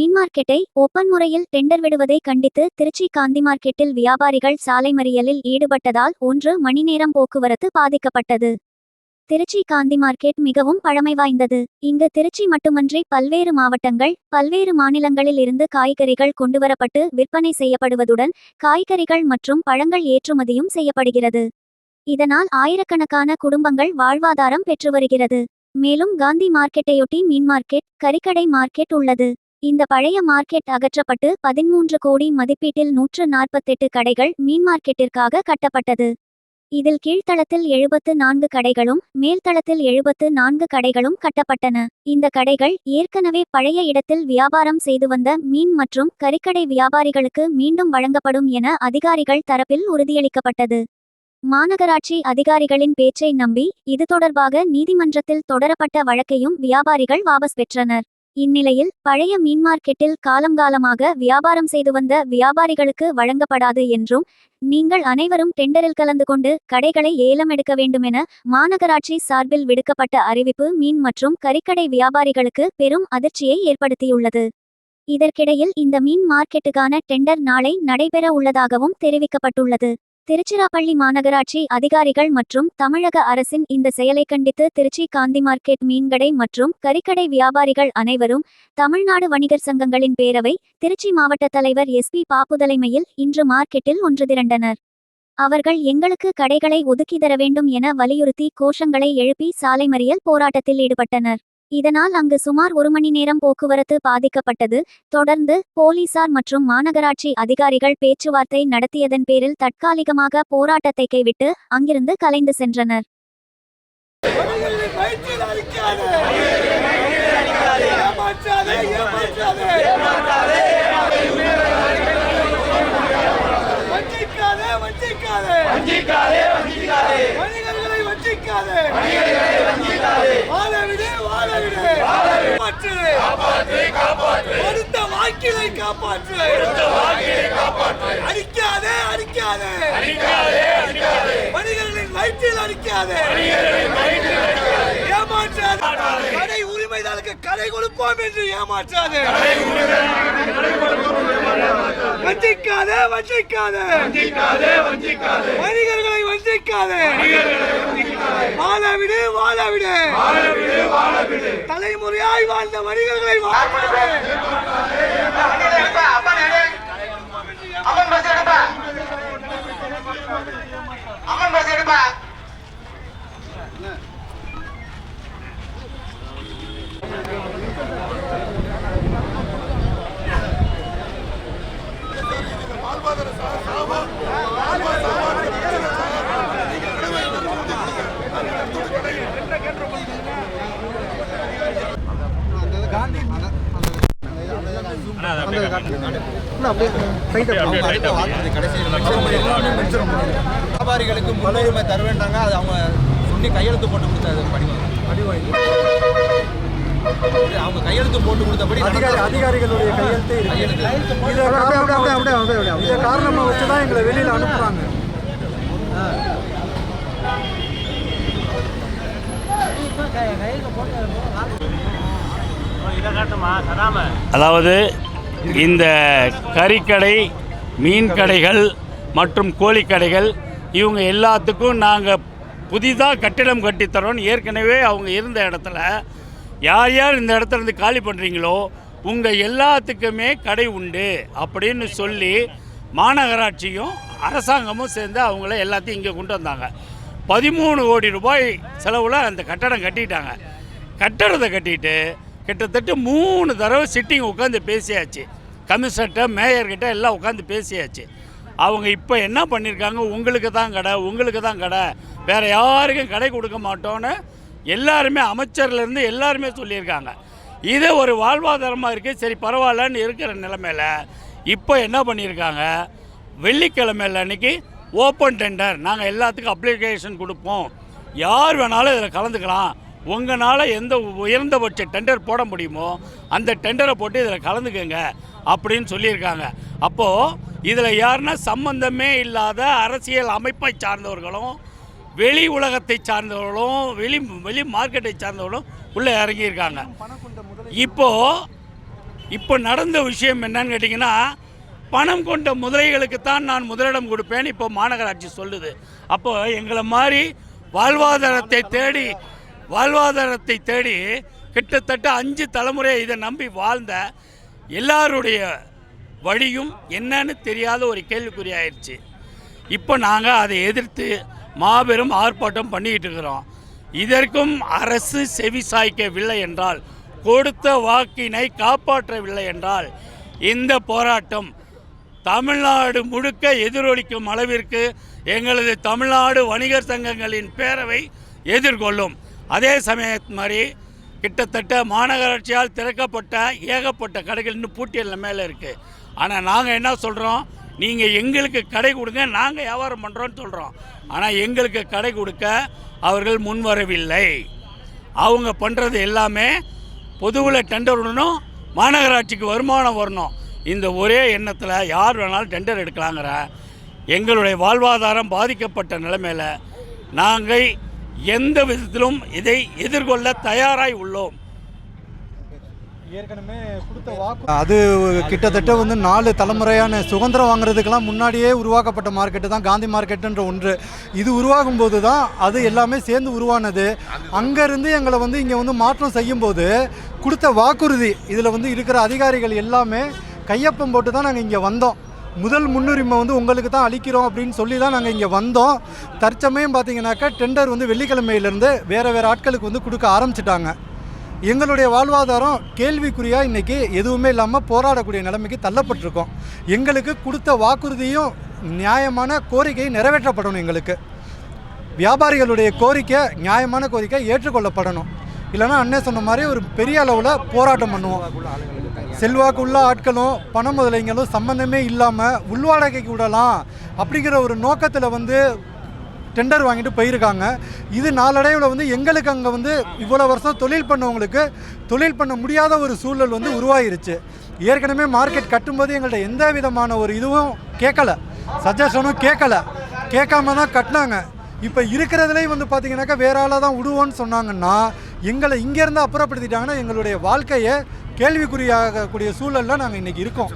மீன் மார்க்கெட்டை ஓப்பன் முறையில் டெண்டர் விடுவதை கண்டித்து திருச்சி காந்தி மார்க்கெட்டில் வியாபாரிகள் சாலை மறியலில் ஈடுபட்டதால் 1 மணி நேரம் போக்குவரத்து பாதிக்கப்பட்டது. திருச்சி காந்தி மார்க்கெட் மிகவும் பழமை வாய்ந்தது. இங்கு திருச்சி மட்டுமன்றி பல்வேறு மாவட்டங்கள், பல்வேறு மாநிலங்களில் இருந்து காய்கறிகள் கொண்டுவரப்பட்டு விற்பனை செய்யப்படுவதுடன் காய்கறிகள் மற்றும் பழங்கள் ஏற்றுமதியும் செய்யப்படுகிறது. இதனால் ஆயிரக்கணக்கான குடும்பங்கள் வாழ்வாதாரம் பெற்று வருகிறது. மேலும் காந்தி மார்க்கெட்டையொட்டி மீன் மார்க்கெட், கறிக்கடை மார்க்கெட் உள்ளது. இந்த பழைய மார்க்கெட் அகற்றப்பட்டு 13 கோடி மதிப்பீட்டில் 148 கடைகள் மீன் மார்க்கெட்டிற்காக கட்டப்பட்டது. இதில் கீழ்த்தளத்தில் 74 கடைகளும் மேல்தளத்தில் 74 கடைகளும் கட்டப்பட்டன. இந்த கடைகள் ஏற்கனவே பழைய இடத்தில் வியாபாரம் செய்து வந்த மீன் மற்றும் கறிக்கடை வியாபாரிகளுக்கு மீண்டும் வழங்கப்படும் என அதிகாரிகள் தரப்பில் உறுதியளிக்கப்பட்டது. மாநகராட்சி அதிகாரிகளின் பேச்சை நம்பி இது தொடர்பாக நீதிமன்றத்தில் தொடரப்பட்ட வழக்கையும் வியாபாரிகள் வாபஸ் பெற்றனர். இந்நிலையில் பழைய மீன் மார்க்கெட்டில் காலங்காலமாக வியாபாரம் செய்து வந்த வியாபாரிகளுக்கு வழங்கப்படாது என்றும், நீங்கள் அனைவரும் டெண்டரில் கலந்து கொண்டு கடைகளை ஏலம் எடுக்க வேண்டுமென மாநகராட்சி சார்பில் விடுக்கப்பட்ட அறிவிப்பு மீன் மற்றும் கறிக்கடை வியாபாரிகளுக்கு பெரும் அதிர்ச்சியை ஏற்படுத்தியுள்ளது. இதற்கிடையில் இந்த மீன் மார்க்கெட்டுக்கான டெண்டர் நாளை நடைபெற உள்ளதாகவும் தெரிவிக்கப்பட்டுள்ளது. திருச்சிராப்பள்ளி மாநகராட்சி அதிகாரிகள் மற்றும் தமிழக அரசின் இந்த செயலை கண்டித்து திருச்சி காந்தி மார்க்கெட் மீன்கடை மற்றும் கறிக்கடை வியாபாரிகள் அனைவரும் தமிழ்நாடு வணிகர் சங்கங்களின் பேரவை, திருச்சி மாவட்ட தலைவர் SP பாப்பு தலைமையில் இன்று மார்க்கெட்டில் ஒன்று திரண்டனர். அவர்கள் எங்களுக்கு கடைகளை ஒதுக்கி தர வேண்டும் என வலியுறுத்தி கோஷங்களை எழுப்பி சாலை மறியல் போராட்டத்தில் ஈடுபட்டனர். இதனால் அங்கு சுமார் 1 மணி நேரம் போக்குவரத்து பாதிக்கப்பட்டது. தொடர்ந்து போலீசார் மற்றும் மாநகராட்சி அதிகாரிகள் பேச்சுவார்த்தை நடத்தியதன் பேரில் தற்காலிகமாக போராட்டத்தை கைவிட்டு அங்கிருந்து கலைந்து சென்றனர். கடை உரிமையாளருக்கு கடை கொடுப்போம் என்று ஏமாற்றாதே. வஞ்சிக்காதே, வஞ்சிக்காதே, வணிகர்களை வஞ்சிக்காதே. வாழவிடு, வாழவிடு, தலைமுறையாய் வாழ்ந்த வணிகர்களை வியாபாரிகளுக்கு முன்னுரிமை தர வேண்டாங்க. அது அவங்க சொல்லி கையெழுத்து போட்டு கொடுத்தது அவங்க கையெழுத்து போட்டு கொடுத்தபடி அதிகாரிகளுடைய இதை காரணமாக வச்சுதான் எங்களை வெளியில் அனுப்புறாங்க. அதாவது இந்த கறிக்கடை, மீன் கடைகள் மற்றும் கோழிக்கடைகள் இவங்க எல்லாத்துக்கும் நாங்கள் புதிதாக கட்டிடம் கட்டித்தரோன்னு ஏற்கனவே அவங்க இருந்த இடத்துல யார் யார் இந்த இடத்துலேருந்து காலி பண்ணுறீங்களோ உங்கள் எல்லாத்துக்குமே கடை உண்டு அப்படின்னு சொல்லி மாநகராட்சியும் அரசாங்கமும் சேர்ந்து அவங்கள எல்லாத்தையும் இங்கே கொண்டு வந்தாங்க. 13 கோடி ரூபாய் செலவில் அந்த கட்டடம் கட்டிட்டாங்க. கட்டடத்தை கட்டிட்டு கிட்டத்தட்ட 3 தடவை சிட்டிங் உட்காந்து பேசியாச்சு. கமிஷனர்கிட்ட, மேயர்கிட்ட எல்லாம் உட்காந்து பேசியாச்சு. அவங்க இப்போ என்ன பண்ணியிருக்காங்க, உங்களுக்கு தான் கடை, உங்களுக்கு தான் கடை, வேறு யாருக்கும் கடை கொடுக்க மாட்டோன்னு எல்லாருமே அமைச்சர்லேருந்து எல்லாருமே சொல்லியிருக்காங்க. இது ஒரு வாழ்வாதாரமாக இருக்குது, சரி பரவாயில்லன்னு இருக்கிற நிலைமையில் இப்போ என்ன பண்ணியிருக்காங்க, வெள்ளிக்கிழமையில் அன்றைக்கி ஓப்பன் டெண்டர், நாங்கள் எல்லாத்துக்கும் அப்ளிகேஷன் கொடுப்போம், யார் வேணாலும் இதில் கலந்துக்கலாம், உங்களால் எந்த உயர்ந்தபட்ச டெண்டர் போட முடியுமோ அந்த டெண்டரை போட்டு இதில் கலந்துக்கங்க அப்படின்னு சொல்லியிருக்காங்க. அப்போது இதில் யாருன்னா சம்பந்தமே இல்லாத அரசியல் அமைப்பை சார்ந்தவர்களும் வெளி உலகத்தை சார்ந்தவர்களும் வெளி மார்க்கெட்டை சார்ந்தவர்களும் உள்ளே இறங்கியிருக்காங்க. இப்போது இப்போ நடந்த விஷயம் என்னன்னு கேட்டிங்கன்னா, பணம் கொண்ட முதலைகளுக்குத்தான் நான் முதலிடம் கொடுப்பேன் இப்போ மாநகராட்சி சொல்லுது. அப்போ எங்களை மாதிரி வாழ்வாதாரத்தை தேடி கிட்டத்தட்ட 5 தலைமுறை இதை நம்பி வாழ்ந்த எல்லாருடைய வழியும் என்னன்னு தெரியாத ஒரு கேள்விக்குறியாயிருச்சு. இப்போ நாங்கள் அதை எதிர்த்து மாபெரும் ஆர்ப்பாட்டம் பண்ணிக்கிட்டு இருக்கிறோம். இதற்கும் அரசு செவி சாய்க்கவில்லை என்றால், கொடுத்த வாக்கினை காப்பாற்றவில்லை என்றால், இந்த போராட்டம் தமிழ்நாடு முழுக்க எதிரொலிக்கும் அளவிற்கு எங்களது தமிழ்நாடு வணிகர் சங்கங்களின் பேரவை எதிர்கொள்ளும். அதே சமயம் மாதிரி கிட்டத்தட்ட மாநகராட்சியால் திறக்கப்பட்ட ஏகப்பட்ட கடைகள் இன்னும் பூட்டியல் மேலே இருக்குது. ஆனால் நாங்கள் என்ன சொல்கிறோம், நீங்கள் எங்களுக்கு கடை கொடுங்க, நாங்கள் வியாபாரம் பண்ணுறோன்னு சொல்கிறோம். ஆனால் எங்களுக்கு கடை கொடுக்க அவர்கள் முன்வரவில்லை. அவங்க பண்ணுறது எல்லாமே பொதுவில் டெண்டர் விடணும், மாநகராட்சிக்கு வருமானம் வரணும். இந்த ஒரே எண்ணத்தில் யார் வேணாலும் டெண்டர் எடுக்கலாங்கிற எங்களுடைய வாழ்வாதாரம் பாதிக்கப்பட்ட நிலைமையில் நாங்கள் எந்த விதத்திலும் இதை எதிர்கொள்ள தயாராக உள்ளோம். ஏற்கனவே கொடுத்த வாக்கு அது கிட்டத்தட்ட 4 தலைமுறையான சுதந்திரம் வாங்குறதுக்கெல்லாம் முன்னாடியே உருவாக்கப்பட்ட மார்க்கெட்டு தான் காந்தி மார்க்கெட்டுன்ற ஒன்று. இது உருவாகும் போது தான் அது எல்லாமே சேர்ந்து உருவானது. அங்கேருந்து எங்களை இங்கே மாற்றம் செய்யும்போது கொடுத்த வாக்குறுதி இதில் இருக்கிற அதிகாரிகள் எல்லாமே கையொப்பம் போட்டு தான் நாங்கள் இங்கே வந்தோம். முதல் முன்னுரிமை உங்களுக்கு தான் அளிக்கிறோம் அப்படின்னு சொல்லி தான் நாங்கள் இங்கே வந்தோம். தற்சமயம் பார்த்தீங்கன்னாக்கா டெண்டர் வெள்ளிக்கிழமையிலேருந்து வேறு ஆட்களுக்கு கொடுக்க ஆரம்பிச்சிட்டாங்க. எங்களுடைய வாழ்வாதாரம் கேள்விக்குறியாக இன்றைக்கி எதுவுமே இல்லாமல் போராடக்கூடிய நிலைமைக்கு தள்ளப்பட்டிருக்கோம். எங்களுக்கு கொடுத்த வாக்குறுதியும் நியாயமான கோரிக்கை நிறைவேற்றப்படணும். எங்களுக்கு வியாபாரிகளுடைய கோரிக்கை நியாயமான கோரிக்கை ஏற்றுக்கொள்ளப்படணும். இல்லைனா அண்ணே சொன்ன மாதிரி ஒரு பெரிய அளவில் போராட்டம் பண்ணுவோம். செல்வாக்கு உள்ள ஆட்களும் பண முதலைங்களும் சம்பந்தமே இல்லாமல் உள்வாடகைக்கு விடலாம் அப்படிங்கிற ஒரு நோக்கத்தில் டெண்டர் வாங்கிட்டு போயிருக்காங்க. இது நாளடைவில் எங்களுக்கு அங்கே இவ்வளோ வருஷம் தொழில் பண்ணவங்களுக்கு தொழில் பண்ண முடியாத ஒரு சூழல் உருவாயிருச்சு. ஏற்கனவே மார்க்கெட் கட்டும்போது எங்கள்கிட்ட எந்த விதமான ஒரு இதுவும் கேட்கலை, சஜஷனும் கேட்காம தான் கட்டினாங்க. இப்போ இருக்கிறதுலேயும் பார்த்தீங்கன்னாக்கா வேற ஆளாக தான் விடுவோன்னு சொன்னாங்கன்னா எங்களை இங்கேருந்து அப்புறப்படுத்திட்டாங்கன்னா எங்களுடைய வாழ்க்கையை கேள்விக்குறியாகக்கூடிய சூழலில் நாங்கள் இன்றைக்கி இருக்கோம்.